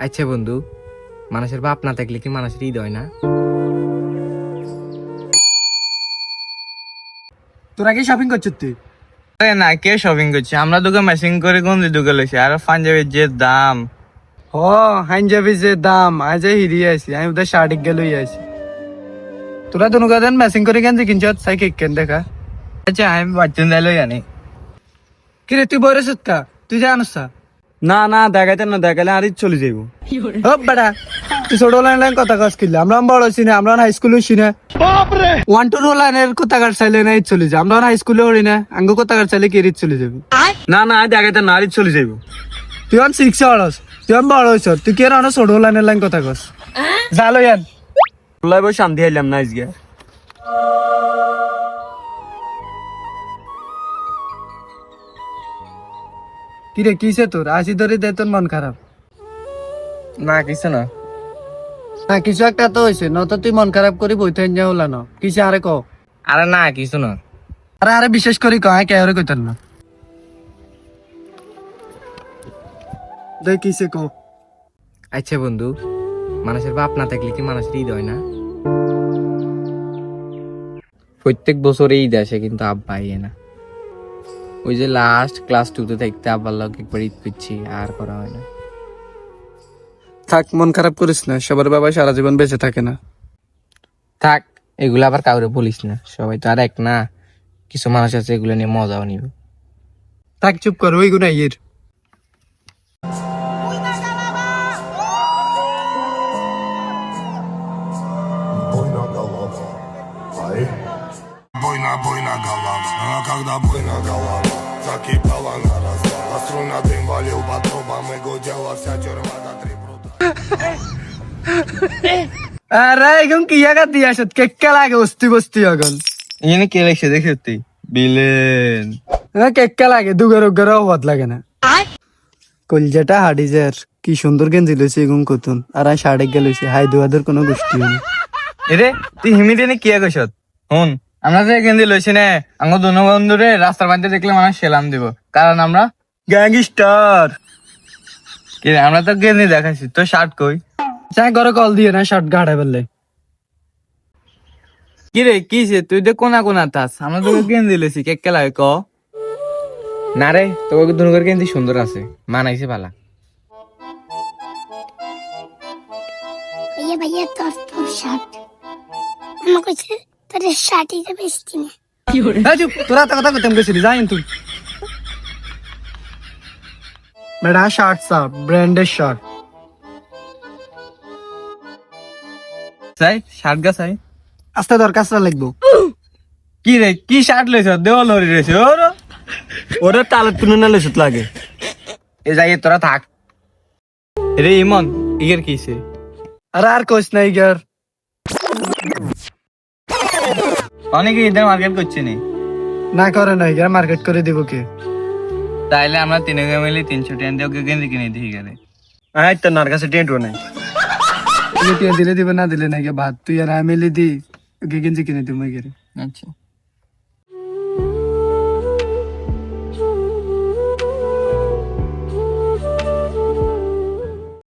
আচ্ছা বন্ধু, মানুষের বাপ না থাকলে কি মানুষের ঈদ হয় না? তোরা কি শপিং করছিস তুই? না, কে শপিং করছে? আমরা দোকান ম্যাচিং করে কোন দোকান লইছি। আর পাঞ্জাবের যে দাম। হ হাইনজাবি যে দাম আজ হিরি আছি আমি ওদের শার্ট গেল আছি। তোরা দুনো গাদেন ম্যাচিং করে কেন কিনছ সাইকেল কেন দেখা? আচ্ছা, আমি বাচ্চা দিলে জানি। কিরে তুই বয়স কা তুই জানিস না না দেখাইতে না দেখালে আর চলে যাইব। ও বেটা তুই ছোট লাইন কথা কাজ কিনলে আমরা বড় হইছি না, আমরা হাই স্কুলে হইছি না। ওয়ান টু লাইনের কথা কাট চাইলে না চলে যা, আমরা হাই স্কুলে হই না আঙ্গ কথা কাট চাইলে কি চলে যাবি? না না দেখাইতে না আর চলে যাইব। তুই অন শিখছে অড়স, তুই অন বড় হইছ, তুই কি আর ছোট লাইনের লাইন কথা কস? জালো ইয়ান লাইব শান্তি আইলাম না আজকে। কিরে কিসে তোর আসি ধরে দে তোর মন খারাপ? না, কিছু না। না কিছু একটা তো হয়েছে, নত তুই মন খারাপ করি বইতে হলা ন কিসে আরে ক। আরে না, কিছু না। আরে আরে বিশেষ করি কয় কে আরে কইতার না দে কিসে ক। আচ্ছা বন্ধু, মানুষের বাপ না থাকলে কি মানুষের ঈদ হয় না? প্রত্যেক বছর ঈদ আসে কিন্তু আব্বা আইয়ে না। ওই যে লাস্ট ক্লাস 2 তে থাকতে আব্বার লোক একবার ঈদ করছি, আর করা হয় না। থাক মন খারাপ করিস না, সবার বাবা সারা জীবন বেঁচে থাকে না। থাক, এগুলো আবার কাউরে বলিস না, সবাই তো আর এক না। কিছু মানুষ আছে এগুলো নিয়ে মজাও নিবে। থাক চুপ কর, ওই গুনা ইয়ের Буйна голова, а когда буйна голова закипала, она раздала, струна дым валил по трубам и гудела вся тюрьма до 3 прута. আরে এখন কি জায়গা দিয়ে আসত কেক্কা লাগে বস্তি বস্তি এখন এখানে কে লেখছে দেখি তুই? বিলেন। কেক্কা লাগে দুগের উগের হওয়াত লাগে না। কলজাটা হাডিজের কি সুন্দর গেঞ্জি লইছে এগুন কতুন, আর আমি শাড়ি গেলইছি হাই দুয়াদের কোনো গোষ্ঠী নেই। এরে তুই হিমিটেনে কি কইছত? হুন, আমরা যে কেন্দ্রে লইছি না, আমার দুনো বন্ধুরে রাস্তার মধ্যে দেখলে মানুষ সেলাম দিব, কারণ আমরা গ্যাংস্টার। কি রে, আমরা তো গেন্দি দেখাইছি, তোর শার্ট কই? চাই ঘরে কল দিয়ে না শার্ট গাড়াই বললে। কি রে কিছে তুই তো কোনা কোনা তাস, আমরা তোকে গেন্দি লইছি, কে কে লাগে ক? না রে, তোকে দুনুকের কিন্তু সুন্দর আছে, মানাইছে ভালা। भैया भैया तोर तोर शर्ट हम कुछ तेरे शर्ट ही बेचती ने চুপ, তোরা তো কথা করতাম গেছিলি যাই তুই। বেড়া শার্ট সা ব্র্যান্ডের শার্ট। চাই শার্ট গা চাই। আস্তে দরকারটা লাগবো। কি রে কি শার্ট লইছ? দেওয়াল হরি রয়েছে ওর। ওরা তালের তুলনা লেসুত লাগে। এ যাই তোরা থাক। রে ইমন, ইগের কিছে? আরে আর কোচ নাই গিয়ার। অনেকে ঈদের মার্কেট করছে নি। না করে নাই গিয়ার, মার্কেট করে দিব কে? তাইলে আমরা তিনকে মিলে 300 টাকা দিয়ে ওকে গেঞ্জি কিনে দিই গেলে। হ্যাঁ তো নার কাছে টেন্ট নাই। তুমি দিলে দিবে না দিলে নাই ভাত তুই আর আমি মিলে দি গেঞ্জি কিনে দিব গেরে। আচ্ছা।